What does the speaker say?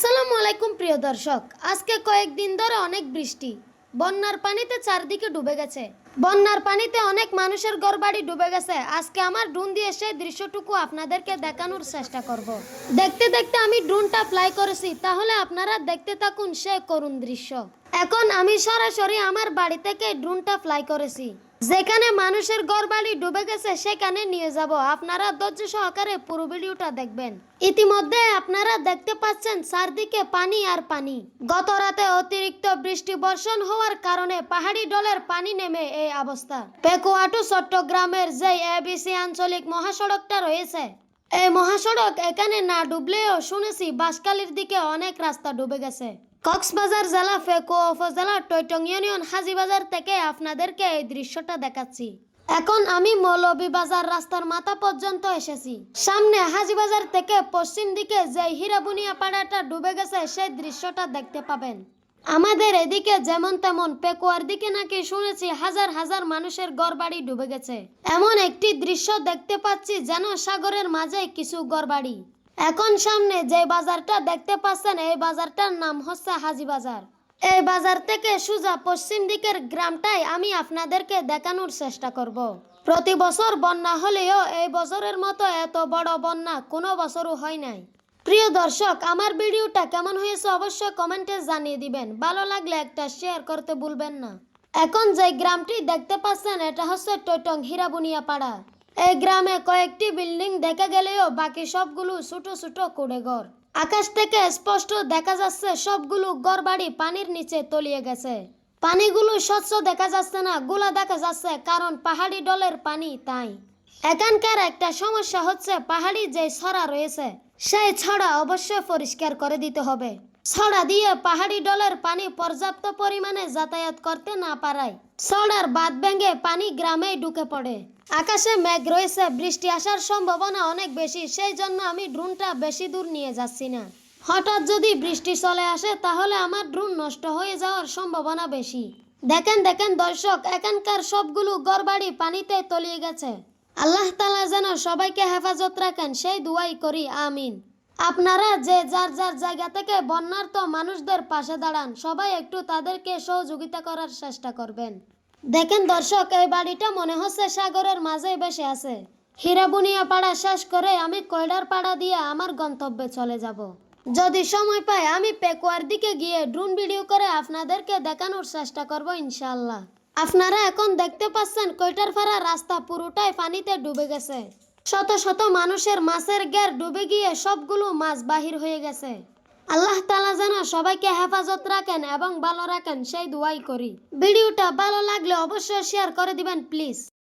আসসালামু আলাইকুম প্রিয় দর্শক। আজকে কয়েকদিন ধরে অনেক বৃষ্টি, বন্যার পানিতে চারদিকে ডুবে গেছে। বন্যার পানিতে অনেক মানুষের ঘরবাড়ি ডুবে গেছে। আজকে আমার ড্রোন দিয়ে সেই দৃশ্যটুকু আপনাদেরকে দেখানোর চেষ্টা করব। দেখতে দেখতে আমি ড্রোনটা ফ্লাই করেছি, তাহলে আপনারা দেখতে থাকুন সে করুণ দৃশ্য। এখন আমি সরাসরি আমার বাড়ি থেকে ড্রোনটা ফ্লাই করেছি। যেখানে মানুষের ঘরবাড়ি ডুবে গেছে সেখানে নিয়ে যাব। আপনারা ধৈর্য সহকারে পুরো ভিডিওটা দেখবেন। ইতিমধ্যে আপনারা দেখতে পাচ্ছেন চারদিকে পানি আর পানি। গত রাতে অতিরিক্ত বৃষ্টি বর্ষণ হওয়ার কারণে পাহাড়ি ঢলের পানি নেমে এই অবস্থা। পেকুয়া টু চট্টগ্রামের যে এবিসি আঞ্চলিক মহাসড়কটা রয়েছে, এই মহাসড়ক এখানে না ডুবলেও শুনেছি বাঁশখালীর দিকে অনেক রাস্তা ডুবে গেছে। কক্সবাজার জেলা পেকুয়া উপজেলার টৈটং ইউনিয়ন হাজীবাজার থেকে আপনাদেরকে এই দৃশ্যটা দেখাচ্ছি। এখন আমি মৌলভীবাজার রাস্তার মাথা পর্যন্ত এসেছি। সামনে হাজীবাজার থেকে পশ্চিম দিকে যে হীরাবুনিয়া পাড়াটা ডুবে গেছে সেই দৃশ্যটা দেখতে পাবেন। আমাদের এদিকে যেমন তেমন পেকুয়ার দিকে নাকি শুনেছি হাজার হাজার মানুষের ঘরবাড়ি ডুবে গেছে। এমন একটি দৃশ্য দেখতে পাচ্ছি যেন সাগরের মাঝে কিছু ঘরবাড়ি। এখন সামনে যে বাজারটা দেখতে পাচ্ছেন, এই বাজারটার নাম হচ্ছে হাজীবাজার। এই বাজার থেকে সোজা পশ্চিম দিকের গ্রামটাই আমি আপনাদেরকে দেখানোর চেষ্টা করব। প্রতি বছর বন্যা হলেও এই বছরের মতো এত বড় বন্যা কোনো বছরও হয় নাই। প্রিয় দর্শক, আমার ভিডিওটা কেমন হয়েছে অবশ্যই কমেন্টে জানিয়ে দিবেন। ভালো লাগলে একটা শেয়ার করতে ভুলবেন না। এখন যে গ্রামটি দেখতে পাচ্ছেন এটা হচ্ছে টৈটং হীরাবুনিয়া পাড়া। এই গ্রামে কয়েকটি বিল্ডিং দেখা গেলেও বাকি সবগুলো ছোট ছোট কুড়ে ঘর। আকাশ থেকে স্পষ্ট দেখা যাচ্ছে সবগুলো ঘরবাড়ি পানির নিচে তলিয়ে গেছে। পানিগুলো স্বচ্ছ দেখা যাচ্ছে না, গোলা দেখা যাচ্ছে, কারণ পাহাড়ি ঢলের পানি তাই। এখানকার একটা সমস্যা হচ্ছে পাহাড়ি যে ছড়া রয়েছে সেই ছড়া অবশ্যই পরিষ্কার করে দিতে হবে। ছড়া দিয়ে পাহাড়ি ঢলের পানি পর্যাপ্ত পরিমাণে যাতায়াত করতে না পারায় ছড়ার বাঁধ ভেঙে পানি গ্রামেই ঢুকে পড়ে। আকাশে মেঘ রয়েছে, বৃষ্টি আসার সম্ভাবনা অনেক বেশি, সেই জন্য আমি ড্রোনটা বেশি দূর নিয়ে যাচ্ছি না। হঠাৎ যদি বৃষ্টি চলে আসে তাহলে আমার ড্রোন নষ্ট হয়ে যাওয়ার সম্ভাবনা বেশি। দেখেন দেখেন দর্শক, এখানকার সবগুলো ঘরবাড়ি পানিতে তলিয়ে গেছে। আল্লাহ তাআলা যেন সবাইকে হেফাজত রাখেন সেই দুয়াই করি, আমিন। আপনারা যে যার যার জায়গা থেকে বন্যার্ত মানুষদের পাশে দাঁড়ান, সবাই একটু তাদেরকে সহযোগিতা করার চেষ্টা করবেন। দেখেন দর্শক, এই বাড়িটা মনে হচ্ছে সাগরের মাঝে ভেসে আছে। হীরাবুনিয়া পাড়া শেষ করে আমি কয়ডার পাড়া দিয়ে আমার গন্তব্যে চলে যাব। যদি সময় পাই আমি পেকুয়ার দিকে গিয়ে ড্রোন ভিডিও করে আপনাদেরকে দেখানোর চেষ্টা করব ইনশাআল্লাহ। আপনারা এখন দেখতে পাচ্ছেন কয়টার পাড়া রাস্তা পুরোটাই পানিতে ডুবে গেছে। শত শত মানুষের মাছের ঘের ডুবে গিয়ে সবগুলো মাছ বাহির হয়ে গেছে। আল্লাহ তাআলা যেন সবাইকে হেফাজত রাখেন এবং ভালো রাখেন সেই দুয়াই করি। ভিডিওটা ভালো লাগলে অবশ্যই শেয়ার করে দিবেন প্লিজ।